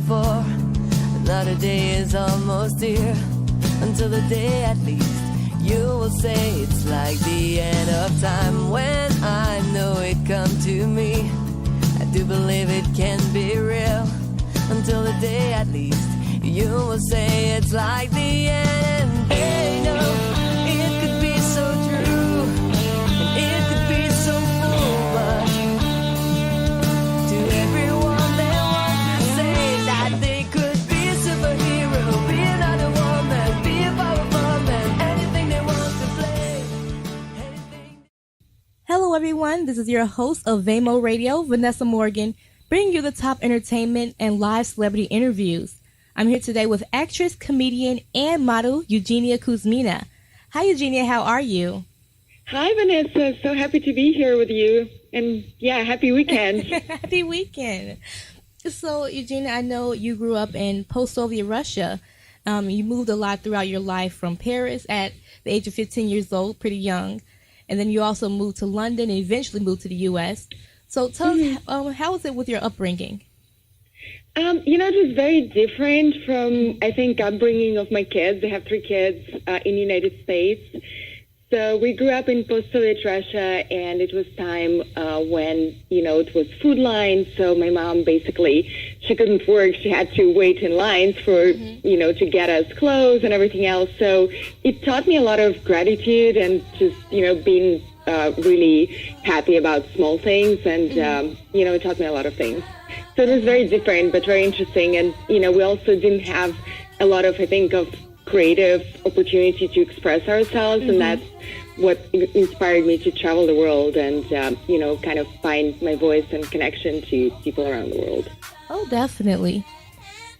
for. Another day is almost here. Until the day at least you will say it's like the end of time. When I know it come to me, I do believe it can be real. Until the day at least you will say it's like the end. Hey, no, it could be so true, and it could be so full, but to everyone they want to say that they could be a superhero, be another woman, be a powerful man, anything they want to play. Hello everyone, this is your host of Vamo Radio, Vanessa Morgan, bringing you the top entertainment and live celebrity interviews. I'm here today with actress, comedian, and model Eugenia Kuzmina. Hi Eugenia, how are you? Hi Vanessa, so happy to be here with you. And yeah, happy weekend. Happy weekend. So Eugenia, I know you grew up in post-Soviet Russia. You moved a lot throughout your life from Paris at the age of 15 years old, pretty young. And then you also moved to London and eventually moved to the U.S. So tell us, how was it with your upbringing? It was very different from, I think, upbringing of my kids. I have 3 kids in the United States. So we grew up in post-Soviet Russia, and it was time when, it was food lines. So my mom basically, she couldn't work. She had to wait in lines for, to get us clothes and everything else. So it taught me a lot of gratitude and just, being really happy about small things. And, it taught me a lot of things. So it was very different, but very interesting. And, we also didn't have a lot of, I think, of creative opportunity to express ourselves. And that's what inspired me to travel the world and, kind of find my voice and connection to people around the world. Oh, definitely.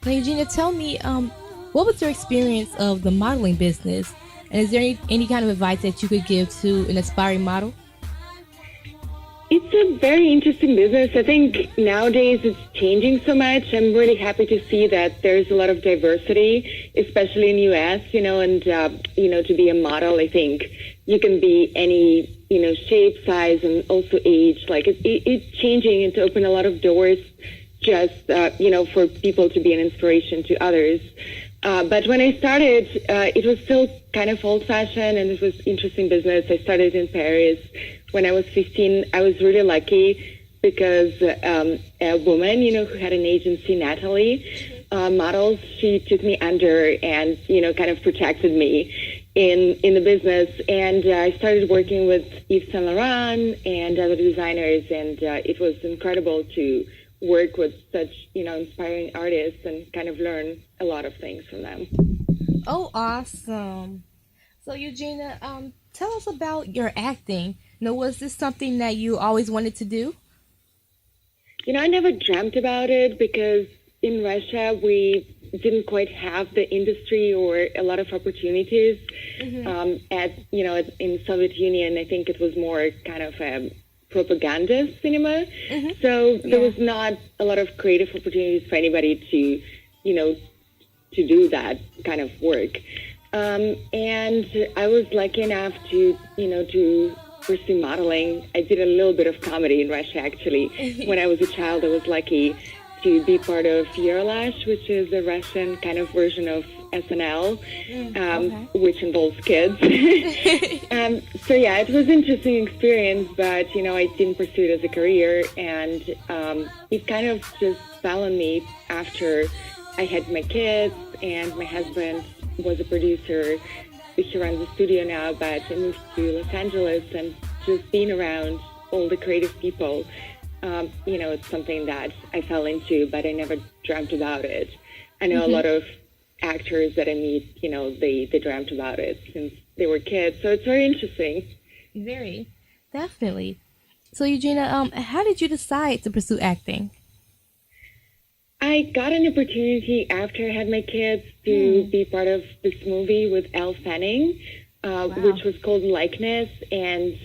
Now, Eugenia, tell me, what was your experience of the modeling business? And is there any kind of advice that you could give to an aspiring model? It's a very interesting business. I think nowadays it's changing so much. I'm really happy to see that there's a lot of diversity, especially in the U.S., and, to be a model, I think you can be any, shape, size, and also age. Like it's changing and to open a lot of doors just, for people to be an inspiration to others. But when I started, it was still kind of old-fashioned, and it was interesting business. I started in Paris. When I was 15, I was really lucky because a woman, who had an agency, Natalie Models, she took me under and, kind of protected me in the business. And I started working with Yves Saint Laurent and other designers, and it was incredible to work with such, inspiring artists and kind of learn a lot of things from them. Oh, awesome. So, Eugenia, tell us about your acting. Was this something that you always wanted to do? I never dreamt about it because in Russia, we didn't quite have the industry or a lot of opportunities. In Soviet Union, I think it was more kind of a propaganda cinema. So there was not a lot of creative opportunities for anybody to do that kind of work. And I was lucky enough to pursue modeling. I did a little bit of comedy in Russia, actually. When I was a child, I was lucky to be part of Eurolash, which is a Russian kind of version of SNL, which involves kids. So yeah, it was an interesting experience, but I didn't pursue it as a career, and it kind of just fell on me after I had my kids, and my husband was a producer. He runs a studio now, but I moved to Los Angeles, and just being around all the creative people, it's something that I fell into, but I never dreamt about it. I know a lot of actors that I meet, they dreamt about it since they were kids, so it's very interesting. Very, definitely. So Eugenia, how did you decide to pursue acting? I got an opportunity after I had my kids to be part of this movie with Elle Fanning, which was called Likeness, and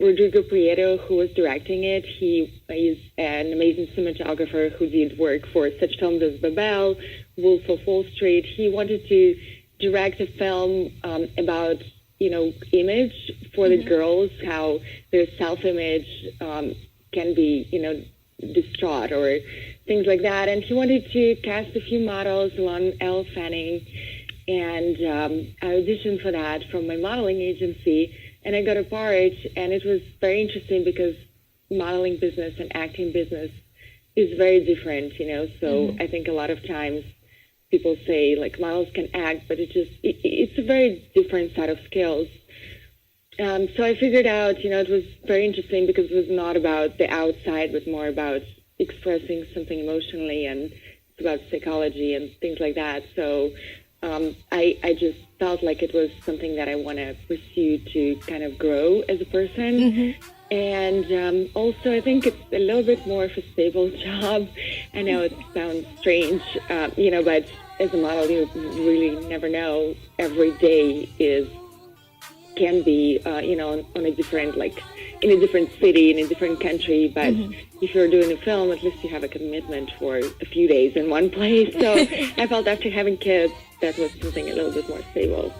Rodrigo Prieto, who was directing it, he is an amazing cinematographer who did work for such films as Babel, Wolf of Wall Street. He wanted to direct a film about, image for the girls, how their self-image can be, distraught or things like that. And he wanted to cast a few models along Elle Fanning, and I auditioned for that from my modeling agency, and I got a part, and it was very interesting because modeling business and acting business is very different, so I think a lot of times people say, like, models can act, but it's a very different set of skills. So I figured out, it was very interesting because it was not about the outside, but more about expressing something emotionally, and it's about psychology and things like that. So I just felt like it was something that I want to pursue to kind of grow as a person. And also, I think it's a little bit more of a stable job. I know it sounds strange, but as a model, you really never know. Every day can be, on a different, like, in a different city, in a different country. But if you're doing a film, at least you have a commitment for a few days in one place. So I felt after having kids, that was something a little bit more stable.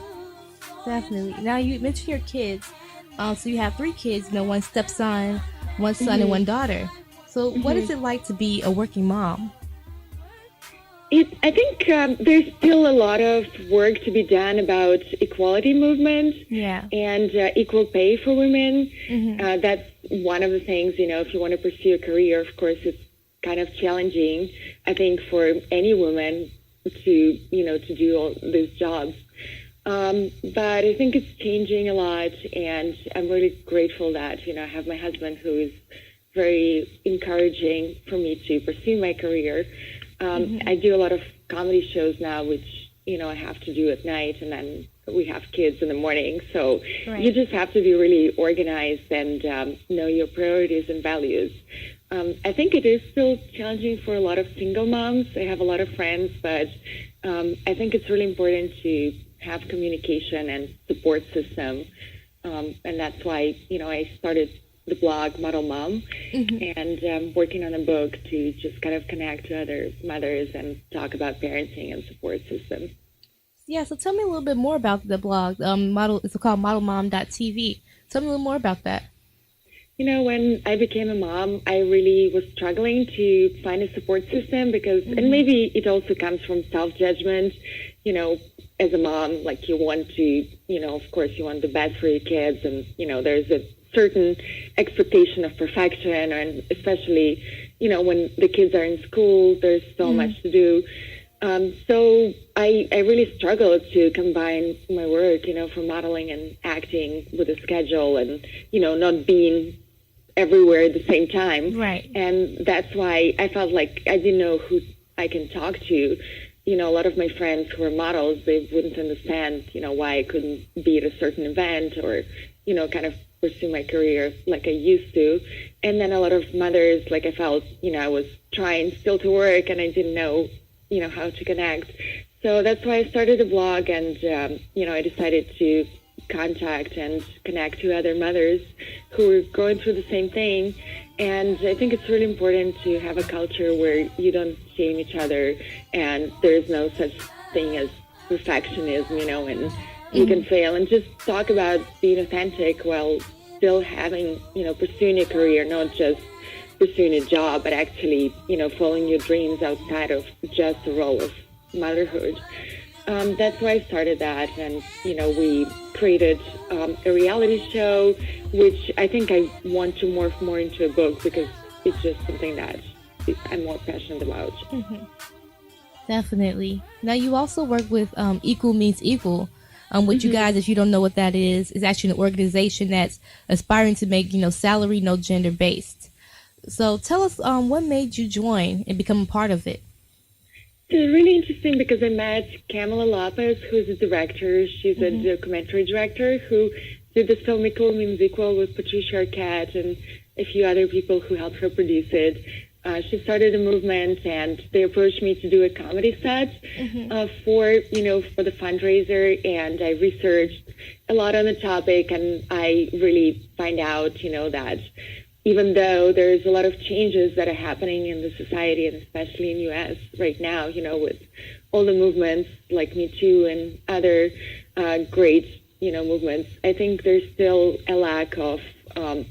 Definitely. Now, you mentioned your kids. So you have 3 kids, one stepson, one son, and one daughter. So what is it like to be a working mom? I think there's still a lot of work to be done about equality movement and equal pay for women. That's one of the things, if you want to pursue a career, of course, it's kind of challenging, I think, for any woman to do all these jobs. But I think it's changing a lot, and I'm really grateful that, I have my husband who is very encouraging for me to pursue my career. I do a lot of comedy shows now, which, I have to do at night, and then we have kids in the morning. So you just have to be really organized and know your priorities and values. I think it is still challenging for a lot of single moms. I have a lot of friends, but I think it's really important to have communication and support system. And that's why, I started the blog Muddled Mum, and working on a book to just kind of connect to other mothers and talk about parenting and support system. Yeah, so tell me a little bit more about the blog. It's called modelmom.tv. Tell me a little more about that. When I became a mom, I really was struggling to find a support system because, and maybe it also comes from self-judgment, as a mom, like you want to, of course you want the best for your kids, and, there's a certain expectation of perfection, and especially, when the kids are in school, there's so much to do. So I really struggled to combine my work, for modeling and acting with a schedule and, not being everywhere at the same time. Right. And that's why I felt like I didn't know who I can talk to. A lot of my friends who are models, they wouldn't understand, why I couldn't be at a certain event or, kind of pursue my career like I used to. And then a lot of mothers, like I felt, I was trying still to work and I didn't know, how to connect. So that's why I started a blog, and, I decided to contact and connect to other mothers who were going through the same thing. And I think it's really important to have a culture where you don't shame each other, and there's no such thing as perfectionism, and you can fail, and just talk about being authentic while still having, pursuing a career, not just pursuing a job, but actually, following your dreams outside of just the role of motherhood. That's why I started that, and, we created a reality show, which I think I want to morph more into a book because it's just something that I'm more passionate about. Definitely. Now, you also work with Equal Means Equal, which you guys, if you don't know what that is actually an organization that's aspiring to make, salary no gender based. So tell us what made you join and become a part of it. It's really interesting because I met Kamala Lopez, who's a director. She's a documentary director who did the film Equal Means Equal with Patricia Arquette and a few other people who helped her produce it. She started a movement, and they approached me to do a comedy set for the fundraiser, and I researched a lot on the topic, and I really find out, that even though there's a lot of changes that are happening in the society, and especially in U.S. right now, with all the movements like Me Too and other great, movements, I think there's still a lack of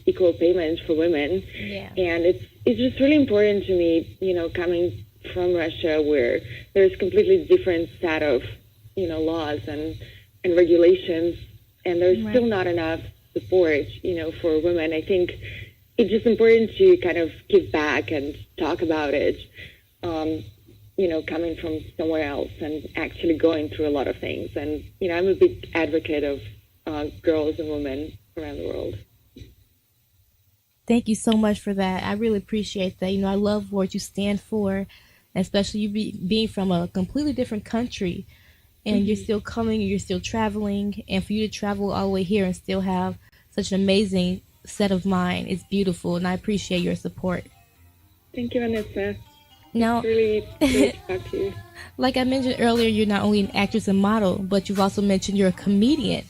equal payment for women. Yeah. And it's it's just really important to me, coming from Russia, where there's completely different set of, laws and regulations, and there's Right. still not enough support, for women. I think it's just important to kind of give back and talk about it, coming from somewhere else and actually going through a lot of things. And, I'm a big advocate of girls and women around the world. Thank you so much for that. I really appreciate that. I love what you stand for, especially you being from a completely different country, and you're still coming, you're still traveling, and for you to travel all the way here and still have such an amazing set of mind, it's beautiful, and I appreciate your support. Thank you, Vanessa. Now, Really great to talk to you. like I mentioned earlier, you're not only an actress and model, but you've also mentioned you're a comedian.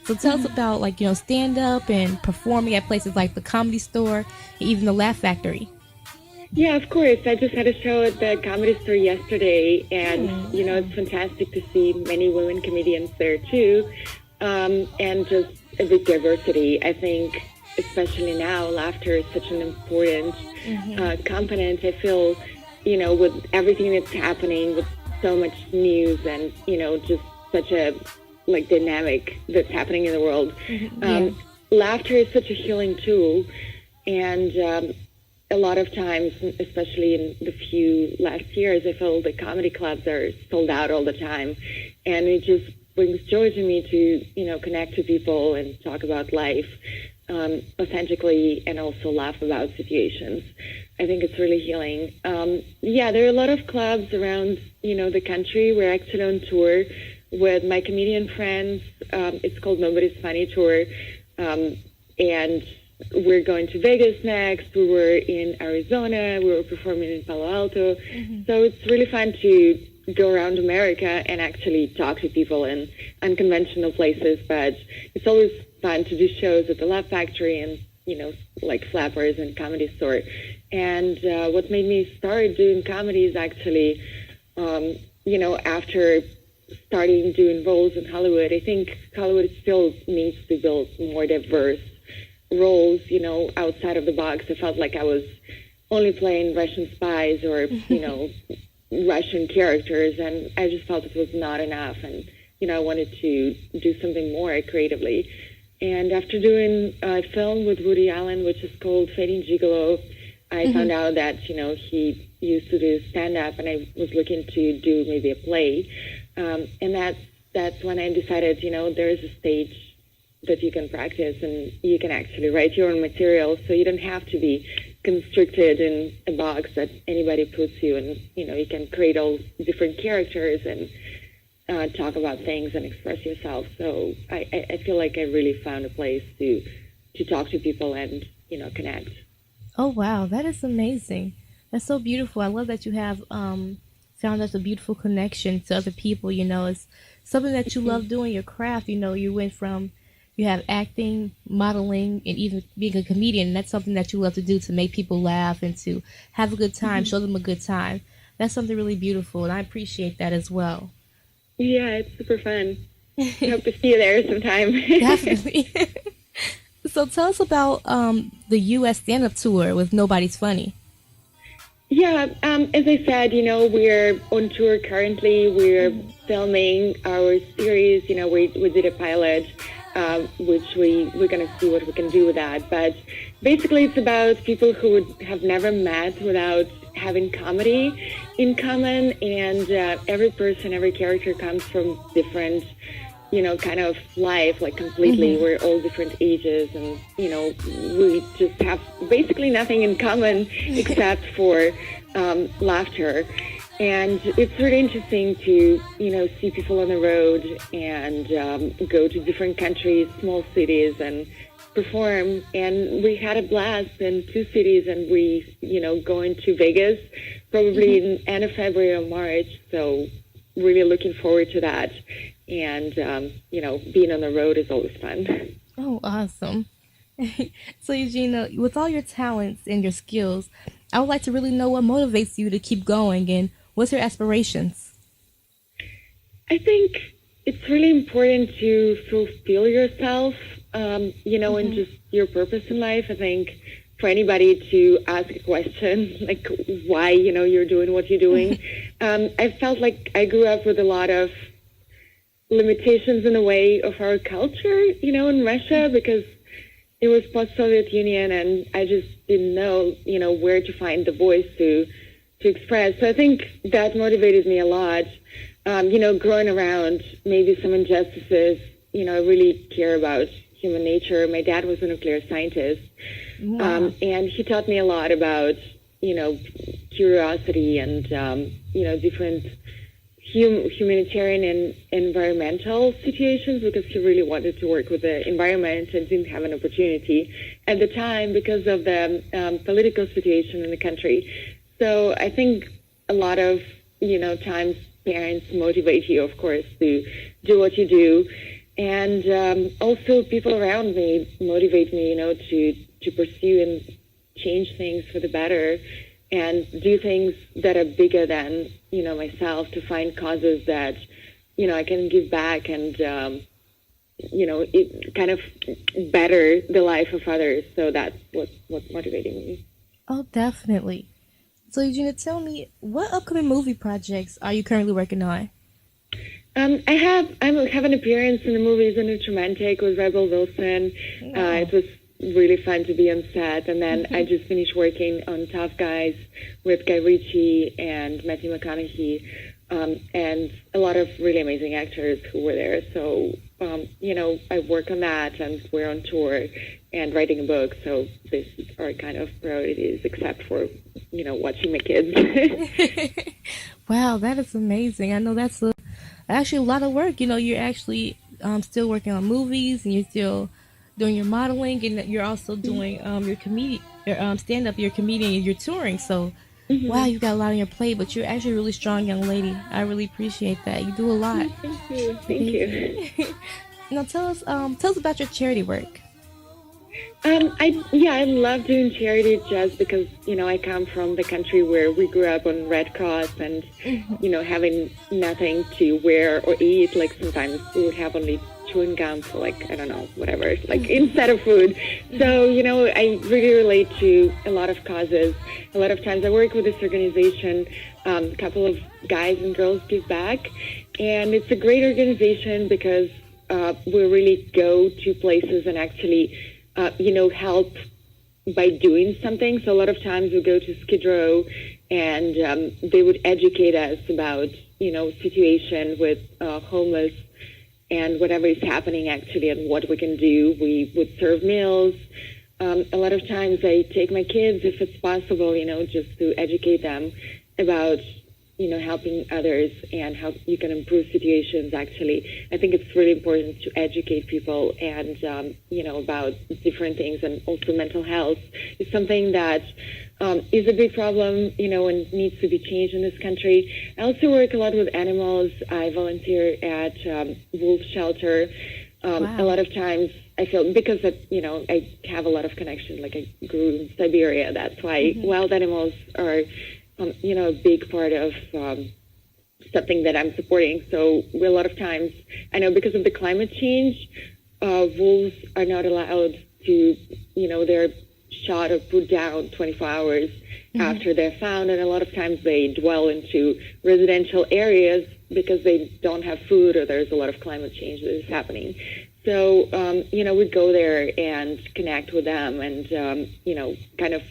So tell us about, stand up and performing at places like the Comedy Store and even the Laugh Factory. Yeah, of course. I just had a show at the Comedy Store yesterday, and, it's fantastic to see many women comedians there, too, and just a big diversity. I think, especially now, laughter is such an important component. I feel, with everything that's happening, with so much news and, just such a, dynamic that's happening in the world, laughter is such a healing tool, and a lot of times, especially in the few last years, I feel the comedy clubs are sold out all the time. And it just brings joy to me to, connect to people and talk about life authentically and also laugh about situations. I think it's really healing. There are a lot of clubs around, the country. We're actually on tour with my comedian friends. It's called Nobody's Funny Tour. And we're going to Vegas next. We were in Arizona. We were performing in Palo Alto. So it's really fun to go around America and actually talk to people in unconventional places. But it's always fun to do shows at the Laugh Factory and, like Flappers and Comedy Store. And what made me start doing comedy is actually, after starting doing roles in Hollywood, I think Hollywood still needs to build more diverse roles, outside of the box. I felt like I was only playing Russian spies or, Russian characters, and I just felt it was not enough. And, I wanted to do something more creatively. And after doing a film with Woody Allen, which is called Fading Gigolo, I found out that, he used to do stand-up, and I was looking to do maybe a play. And that's when I decided, there is a stage that you can practice and you can actually write your own material, so you don't have to be constricted in a box that anybody puts you in. You can create all different characters and talk about things and express yourself. So I feel like I really found a place to talk to people and, connect. Oh, wow. That is amazing. That's so beautiful. I love that you have found such a beautiful connection to other people. It's something that you love doing, your craft. You went from, you have acting, modeling, and even being a comedian. And that's something that you love to do, to make people laugh and to have a good time, show them a good time. That's something really beautiful, and I appreciate that as well. Yeah, it's super fun. I hope to see you there sometime. Definitely. So tell us about the U.S. stand-up tour with Nobody's Funny. Yeah, as I said, we're on tour currently. We're filming our series. We did a pilot, which we're going to see what we can do with that. But basically, it's about people who would have never met without having comedy in common. And every person, every character comes from different, kind of life, like completely. We're all different ages, and, we just have basically nothing in common except for laughter. And it's really interesting to, see people on the road and go to different countries, small cities, and perform. And we had a blast in 2 cities, and we, going to Vegas probably in end of February or March. So really looking forward to that. And, being on the road is always fun. Oh, awesome. So, Eugenia, with all your talents and your skills, I would like to really know what motivates you to keep going, and what's your aspirations? I think it's really important to fulfill yourself, and just your purpose in life. I think for anybody to ask a question, like why, you're doing what you're doing. I felt like I grew up with a lot of limitations in the way of our culture, in Russia, because it was post-Soviet Union, and I just didn't know, where to find the voice to express. So I think that motivated me a lot. Growing around maybe some injustices, I really care about human nature. My dad was a nuclear scientist, and he taught me a lot about, curiosity and, different humanitarian and environmental situations, because he really wanted to work with the environment and didn't have an opportunity at the time because of the political situation in the country. So I think a lot of, times parents motivate you, of course, to do what you do. And also people around me motivate me, to pursue and change things for the better and do things that are bigger than, myself, to find causes that, I can give back and, it kind of better the life of others. So that's what's motivating me. Oh, definitely. So, Eugenia, tell me, what upcoming movie projects are you currently working on? I have an appearance in the movie Isn't It Romantic with Rebel Wilson. It was really fun to be on set. And then I just finished working on Tough Guys with Guy Ritchie and Matthew McConaughey, and a lot of really amazing actors who were there. So, I work on that, and we're on tour and writing a book. So these are kind of priorities, except for, watching my kids. Wow, that is amazing. I know that's actually a lot of work. You're actually still working on movies, and you're still doing your modeling, and you're also doing your stand-up, your comedian, and you're touring. So, wow, you've got a lot on your plate, but you're actually a really strong young lady. I really appreciate that. You do a lot. Thank you. Now, tell us about your charity work. I love doing charity just because, I come from the country where we grew up on Red Cross and, having nothing to wear or eat. Like sometimes we would have only chewing gum for whatever, instead of food. So, I really relate to a lot of causes. A lot of times I work with this organization, a couple of guys and girls give back. And it's a great organization because we really go to places and actually help by doing something. So a lot of times we go to Skid Row and they would educate us about, situation with homeless and whatever is happening actually and what we can do. We would serve meals. A lot of times I take my kids, if it's possible, just to educate them about helping others and how you can improve situations. Actually, I think it's really important to educate people and, about different things, and also mental health is something that is a big problem, and needs to be changed in this country. I also work a lot with animals. I volunteer at wolf shelter. Wow. A lot of times I feel, because I have a lot of connection, like I grew in Siberia, that's why wild animals are a big part of something that I'm supporting. So a lot of times, I know because of the climate change, wolves are not allowed to, they're shot or put down 24 hours after they're found. And a lot of times they dwell into residential areas because they don't have food, or there's a lot of climate change that is happening. So, we go there and connect with them and, kind of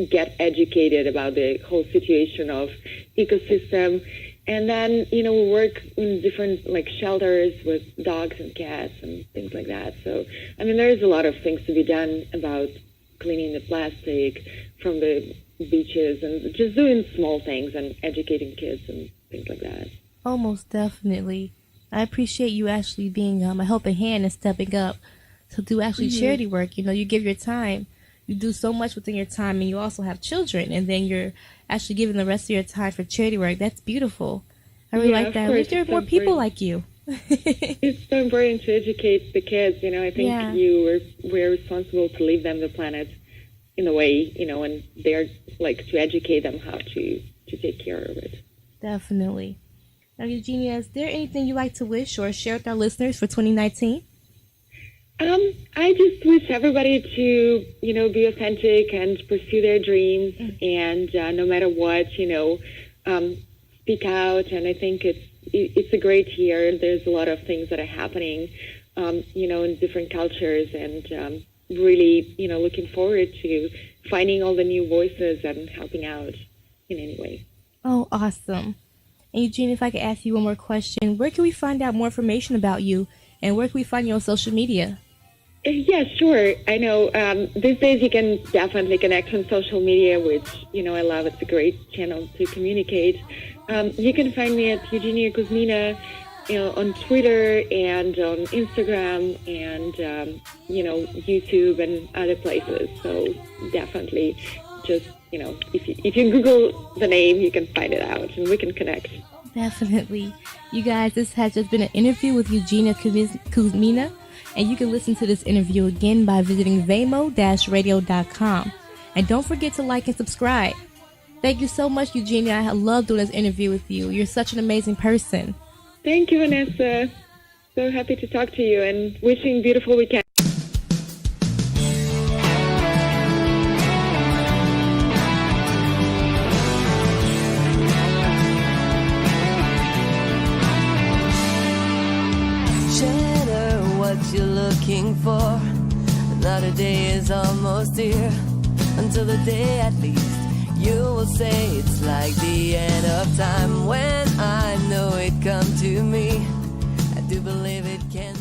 get educated about the whole situation of ecosystem. And then, we work in different shelters with dogs and cats and things like that. So, there is a lot of things to be done about cleaning the plastic from the beaches and just doing small things and educating kids and things like that. Oh, most definitely. I appreciate you actually being a helping hand and stepping up to do actually charity work. You give your time. You do so much within your time, and you also have children, and then you're actually giving the rest of your time for charity work. That's beautiful. I really like that. I wish there were more people like you. It's so important to educate the kids. I think we're responsible to leave them the planet in a way, and they're to educate them how to take care of it. Definitely. Now, Eugenia, is there anything you'd like to wish or share with our listeners for 2019? I just wish everybody to, be authentic and pursue their dreams, and no matter what, speak out. And I think it's a great year. There's a lot of things that are happening, in different cultures, and really, looking forward to finding all the new voices and helping out in any way. Oh, awesome. And Eugenia, if I could ask you one more question, where can we find out more information about you, and where can we find you on social media? Yeah, sure. I know these days you can definitely connect on social media, which, I love. It's a great channel to communicate. You can find me at Eugenia Kuzmina, on Twitter and on Instagram and, YouTube and other places. So definitely just, if you Google the name, you can find it out and we can connect. Definitely. You guys, this has just been an interview with Eugenia Kuzmina. And you can listen to this interview again by visiting vamo-radio.com. And don't forget to like and subscribe. Thank you so much, Eugenia. I love doing this interview with you. You're such an amazing person. Thank you, Vanessa. So happy to talk to you and wishing a beautiful weekend. You're looking for. Another day is almost here. Until the day at least you will say it's like the end of time. When I know it come to me, I do believe it can